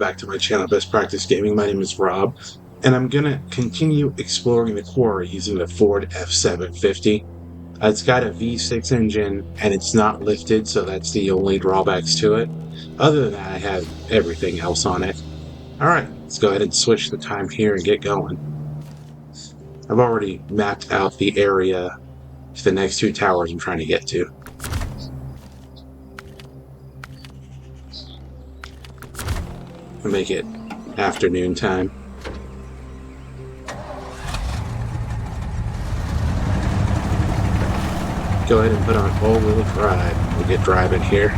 back to my channel, Best Practice Gaming. My name is Rob, and I'm going to continue exploring the Quarry using the Ford F750. It's got a V6 engine, and it's not lifted, so that's the only drawbacks to it. Other than that, I have everything else on it. Alright, let's go ahead and switch the time here and get going. I've already mapped out the area to the next two towers I'm trying to get to. I'll make it afternoon time. Go ahead and put on all-wheel drive. We'll get driving here.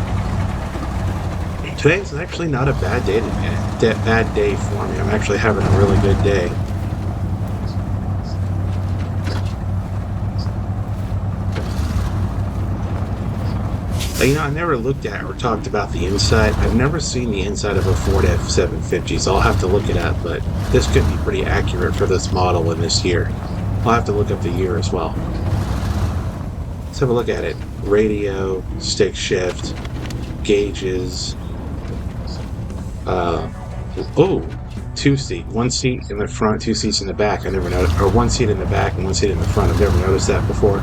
Today's actually not a bad day for me. I'm actually having a really good day. You know, I never looked at or talked about the inside. I've never seen the inside of a Ford F750, so I'll have to look it up, but this could be pretty accurate for this model in this year. I'll have to look up the year as well. Let's have a look at it. Radio, stick shift, gauges. Two seat. One seat in the front, two seats in the back. I never noticed. Or one seat in the back and one seat in the front. I've never noticed that before.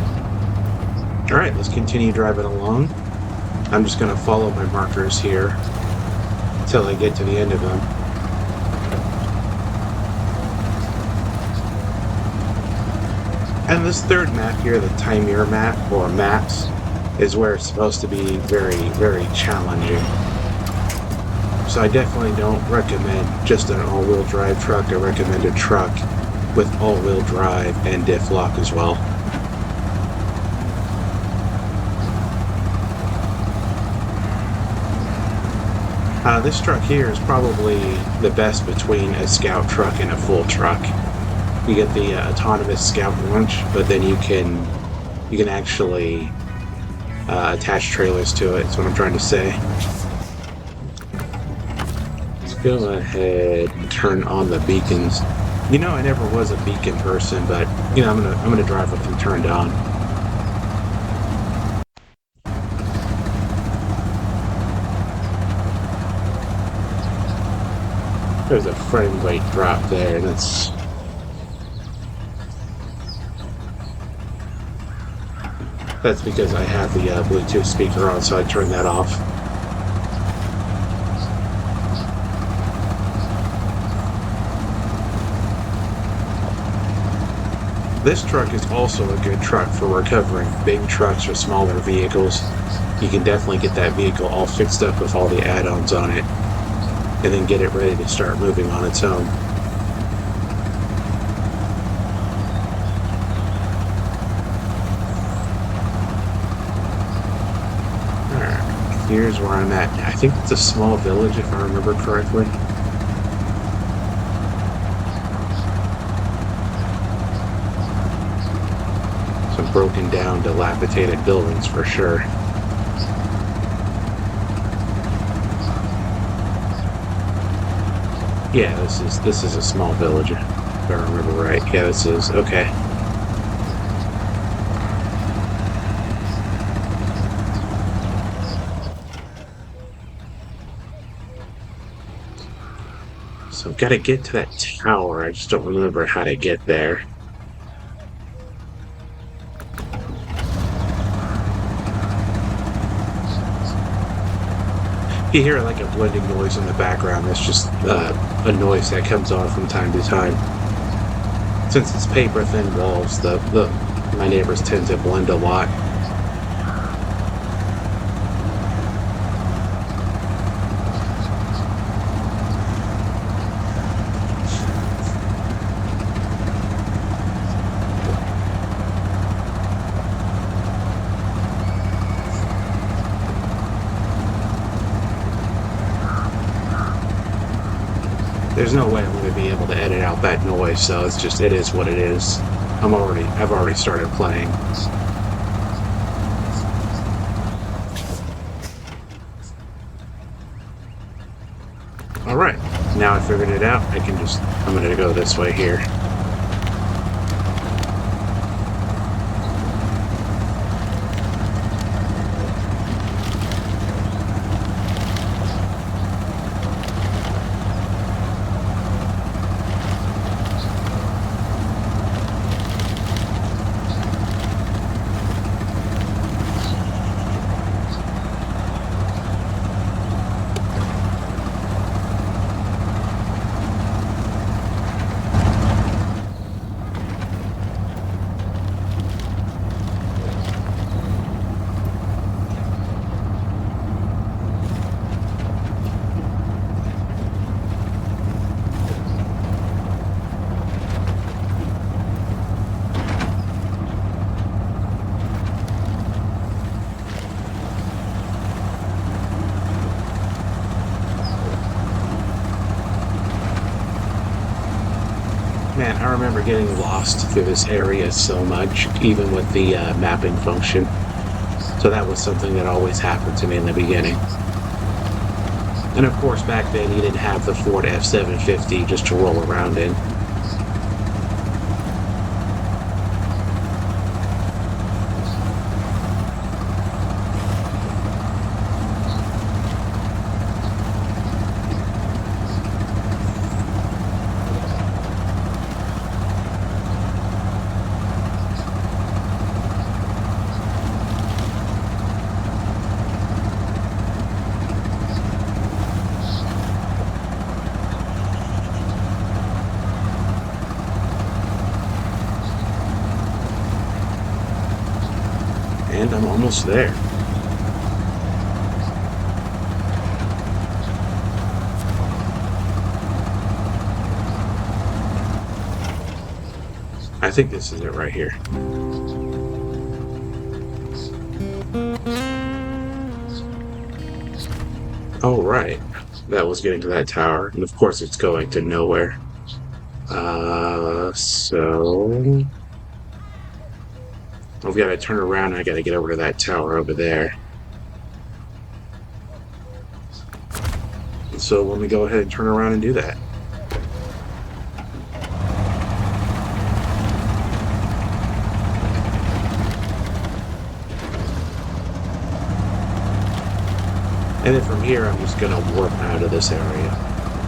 Alright, let's continue driving along. I'm just going to follow my markers here until I get to the end of them. And this third map here, the Timir map, or maps, is where it's supposed to be very, very challenging. So I definitely don't recommend just an all-wheel drive truck. I recommend a truck with all-wheel drive and diff lock as well. This truck here is probably the best between a scout truck and a full truck. You get the autonomous scout launch, but then you can actually attach trailers to it. That's what I'm trying to say. Let's go ahead and turn on the beacons. You know, I never was a beacon person, but you know, I'm gonna drive with them turned on. There's a frame rate drop there, and that's because I have the Bluetooth speaker on, so I turned that off. This truck is also a good truck for recovering big trucks or smaller vehicles. You can definitely get that vehicle all fixed up with all the add-ons on it, and then get it ready to start moving on its own. Alright, here's where I'm at. I think it's a small village if I remember correctly. Some broken down, dilapidated buildings for sure. Yeah, this is a small village, if I remember right. Yeah, this is okay. So I've got to get to that tower. I just don't remember how to get there. You hear like a blending noise in the background. That's just a noise that comes on from time to time. Since it's paper thin walls, my neighbors tend to blend a lot. There's no way I'm going to be able to edit out that noise, so it is what it is. I've already started playing. Alright, now I figured it out, I'm going to go this way here. Man, I remember getting lost through this area so much, even with the mapping function. So that was something that always happened to me in the beginning. And of course, back then you didn't have the Ford F-750 just to roll around in. And I'm almost there. I think this is it right here. Oh, right. That was getting to that tower. And of course, it's going to nowhere. So I've got to turn around and I got to get over to that tower over there. So let me go ahead and turn around and do that. And then from here, I'm just going to warp out of this area.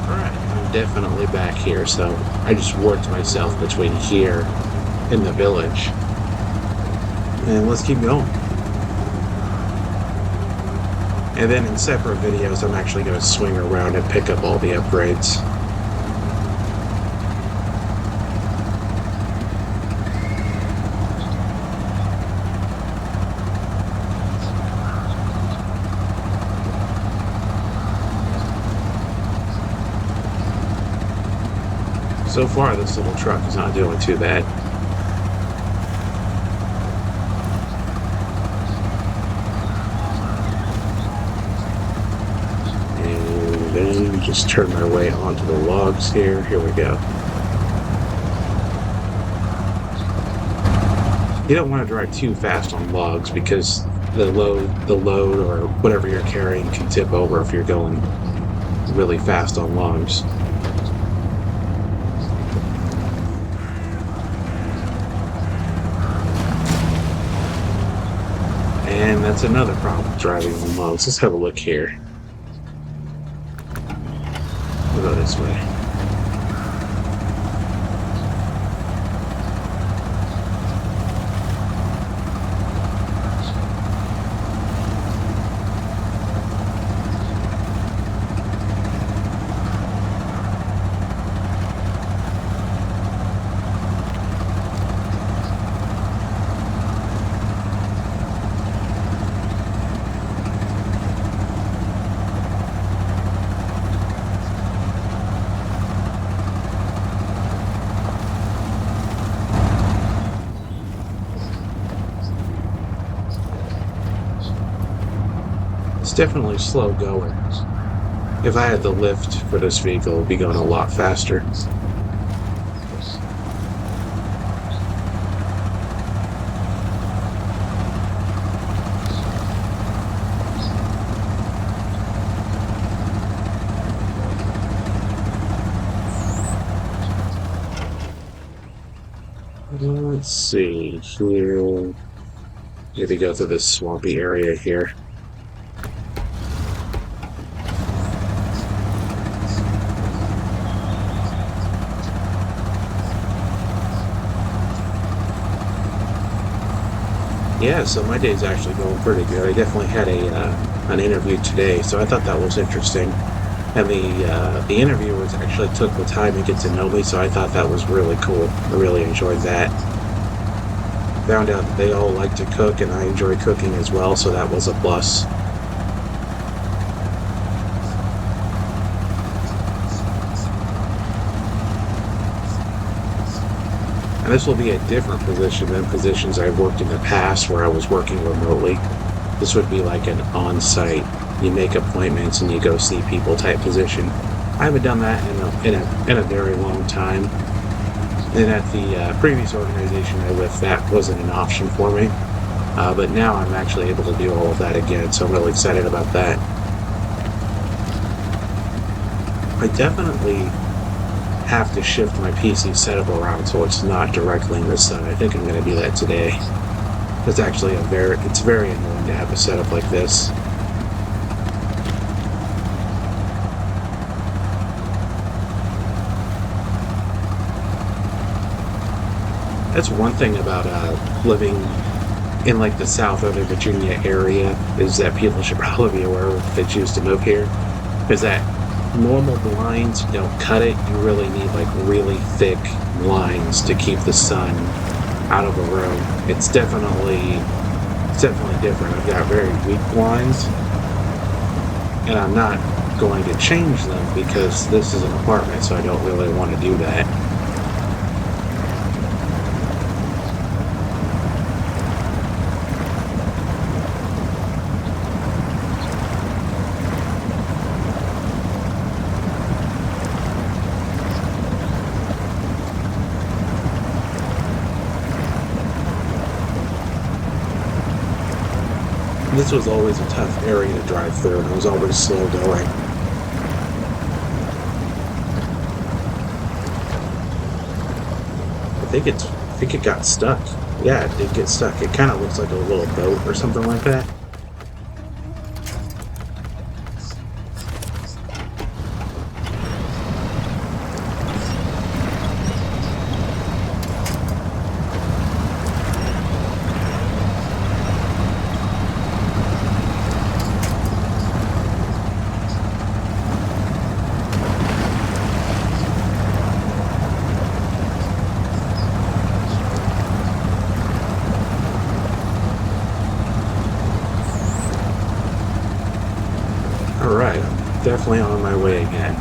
Alright, I'm definitely back here, so I just warped myself between here and the village. And let's keep going. And then in separate videos, I'm actually going to swing around and pick up all the upgrades. So far, this little truck is not doing too bad. And then just turn my way onto the logs here. Here we go. You don't want to drive too fast on logs because the load or whatever you're carrying can tip over if you're going really fast on logs. And that's another problem with driving on logs. Let's have a look here. We'll go this way. It's definitely slow going. If I had the lift for this vehicle, it would be going a lot faster. Let's see here. Need to go through this swampy area here. Yeah, so my day's actually going pretty good. I definitely had an interview today, so I thought that was interesting. And the interviewers actually took the time to get to know me, so I thought that was really cool. I really enjoyed that. Found out that they all like to cook, and I enjoy cooking as well, so that was a plus. And this will be a different position than positions I've worked in the past where I was working remotely. This would be like an on-site, you make appointments and you go see people type position. I haven't done that in a very long time. And at the previous organization I with, that wasn't an option for me. But now I'm actually able to do all of that again, so I'm really excited about that. I definitely have to shift my PC setup around so it's not directly in the sun. I think I'm going to do that today. It's actually it's very annoying to have a setup like this. That's one thing about living in like the South Northern Virginia area is that people should probably be aware of if they choose to move here. Is that normal blinds don't cut it. You really need like really thick blinds to keep the sun out of a room. It's definitely different. I've got very weak blinds, and I'm not going to change them because this is an apartment, so I don't really want to do that. This was always a tough area to drive through, and it was always slow going. I think it got stuck. Yeah, it did get stuck. It kind of looks like a little boat or something like that. Alright, I'm definitely on my way again.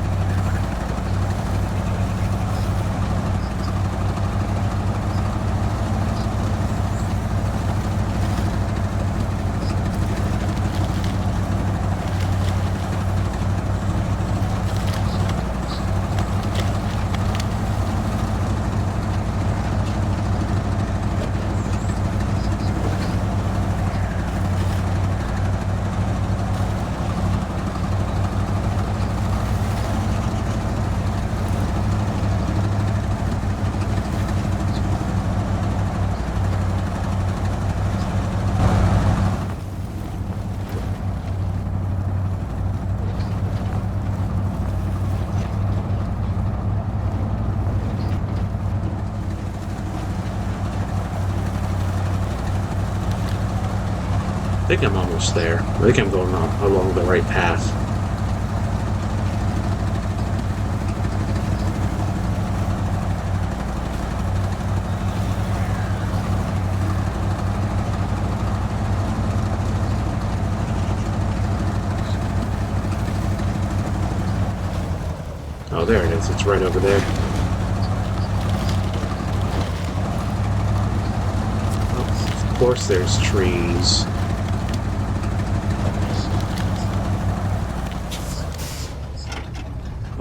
I think I'm almost there. I think I'm going along the right path. Oh, there it is. It's right over there. Oh, of course there's trees.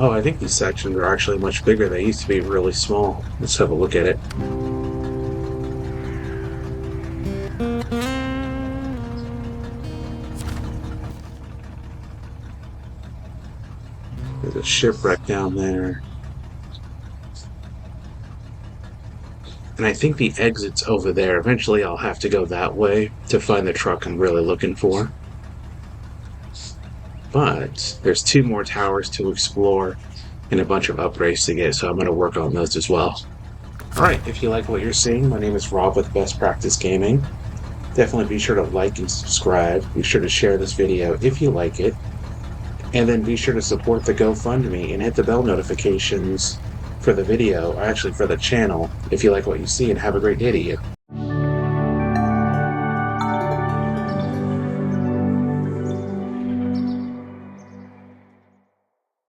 Oh, I think these sections are actually much bigger. They used to be really small. Let's have a look at it. There's a shipwreck down there. And I think the exit's over there. Eventually I'll have to go that way to find the truck I'm really looking for. But there's 2 more towers to explore and a bunch of upgrades to get, so I'm going to work on those as well. Alright, if you like what you're seeing, my name is Rob with Best Practice Gaming. Definitely be sure to like and subscribe. Be sure to share this video if you like it. And then be sure to support the GoFundMe and hit the bell notifications for the video, or actually for the channel, if you like what you see, and have a great day to you.